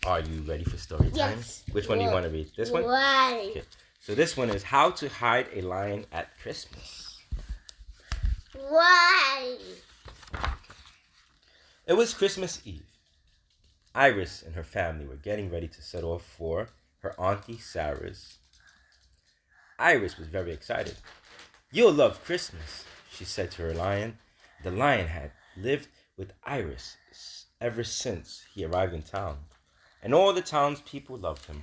Are you ready for story time? Yes. Which one do you want to read? This one? Why? Okay. So this one is How to Hide a Lion at Christmas. Why? It was Christmas Eve. Iris and her family were getting ready to set off for her Auntie Sarah's. Iris was very excited. "You'll love Christmas," she said to her lion. The lion had lived with Iris ever since he arrived in town, and all the townspeople loved him.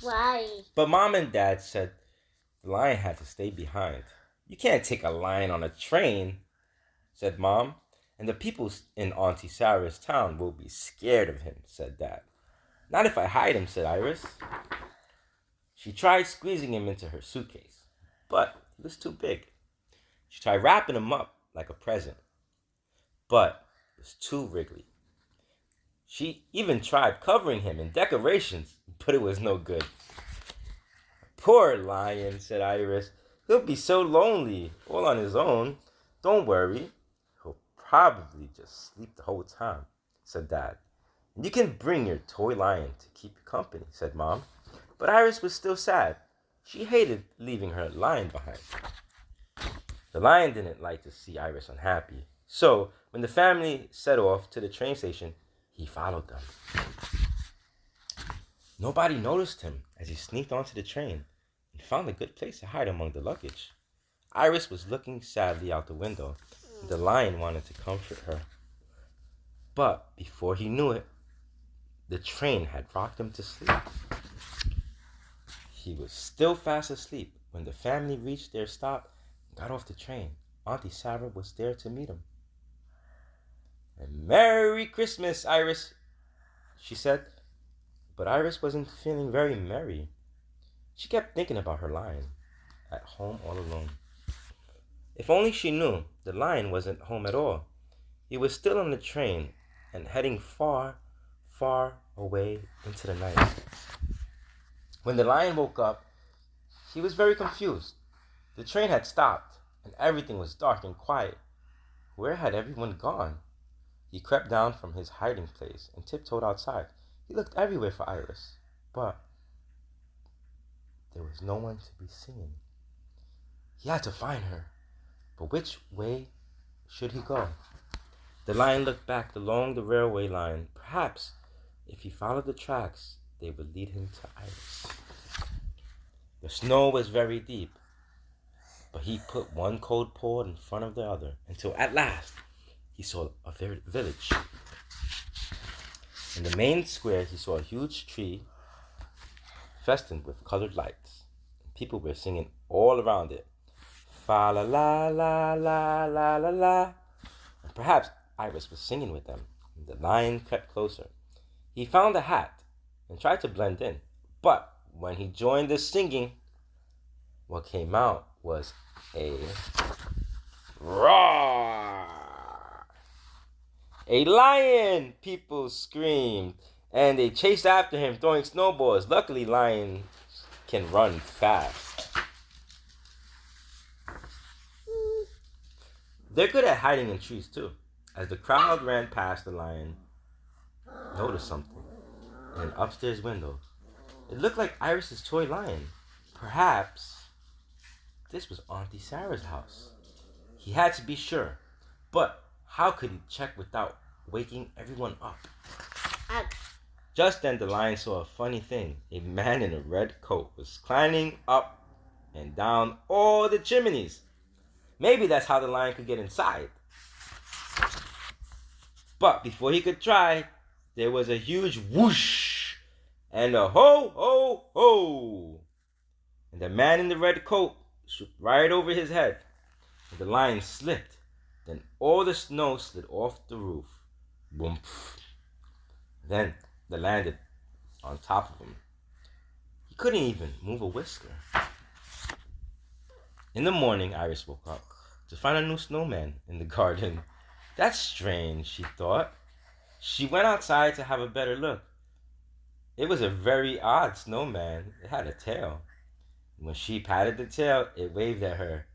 Why? But Mom and Dad said the lion had to stay behind. "You can't take a lion on a train," said Mom. "And the people in Auntie Sarah's town will be scared of him," said Dad. "Not if I hide him," said Iris. She tried squeezing him into her suitcase, but he was too big. She tried wrapping him up like a present, but it was too wriggly. She even tried covering him in decorations, but it was no good. "Poor lion," said Iris. "He'll be so lonely, all on his own." "Don't worry. He'll probably just sleep the whole time," said Dad. "And you can bring your toy lion to keep you company," said Mom. But Iris was still sad. She hated leaving her lion behind. The lion didn't like to see Iris unhappy. So, when the family set off to the train station, he followed them. Nobody noticed him as he sneaked onto the train and found a good place to hide among the luggage. Iris was looking sadly out the window, and the lion wanted to comfort her. But before he knew it, the train had rocked him to sleep. He was still fast asleep when the family reached their stop and got off the train. Auntie Sarah was there to meet him. "And Merry Christmas, Iris," she said. But Iris wasn't feeling very merry. She kept thinking about her lion, at home all alone. If only she knew the lion wasn't home at all. He was still on the train and heading far, far away into the night. When the lion woke up, he was very confused. The train had stopped, and everything was dark and quiet. Where had everyone gone? He crept down from his hiding place and tiptoed outside. He looked everywhere for Iris, but there was no one to be seen. He had to find her, but which way should he go? The lion looked back along the railway line. Perhaps, if he followed the tracks, they would lead him to Iris. The snow was very deep, but he put one cold paw in front of the other until at last he saw a village. In the main square, he saw a huge tree festooned with colored lights. People were singing all around it. Fa la la la la la la la. And perhaps Iris was singing with them. The lion crept closer. He found a hat and tried to blend in. But when he joined the singing, what came out was a roar. "A lion!" people screamed, and they chased after him, throwing snowballs. Luckily, lions can run fast. They're good at hiding in trees, too. As the crowd ran past, the lion noticed something in an upstairs window. It looked like Iris's toy lion. Perhaps this was Auntie Sarah's house. He had to be sure. But how could he check without waking everyone up? Just then the lion saw a funny thing. A man in a red coat was climbing up and down all the chimneys. Maybe that's how the lion could get inside. But before he could try, there was a huge whoosh and a ho, ho, ho. And the man in the red coat swooped right over his head. And the lion slipped. Then all the snow slid off the roof. Boom. Then they landed on top of him. He couldn't even move a whisker. In the morning, Iris woke up to find a new snowman in the garden. That's strange, she thought. She went outside to have a better look. It was a very odd snowman. It had a tail. When she patted the tail, it waved at her.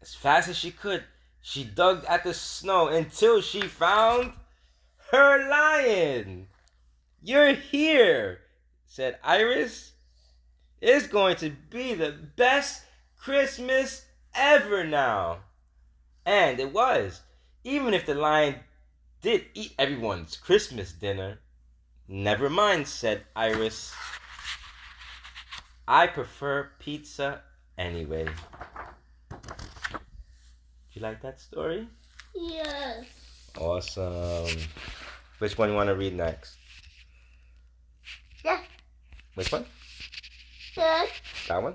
As fast as she could, she dug at the snow until she found Her lion! You're here, said Iris. It's going to be the best Christmas ever now. And it was. Even if the lion did eat everyone's Christmas dinner. Never mind, said Iris. I prefer pizza anyway. You like that story? Yes. Awesome. Which one you want to read next? Yeah. Which one? Yes. That one?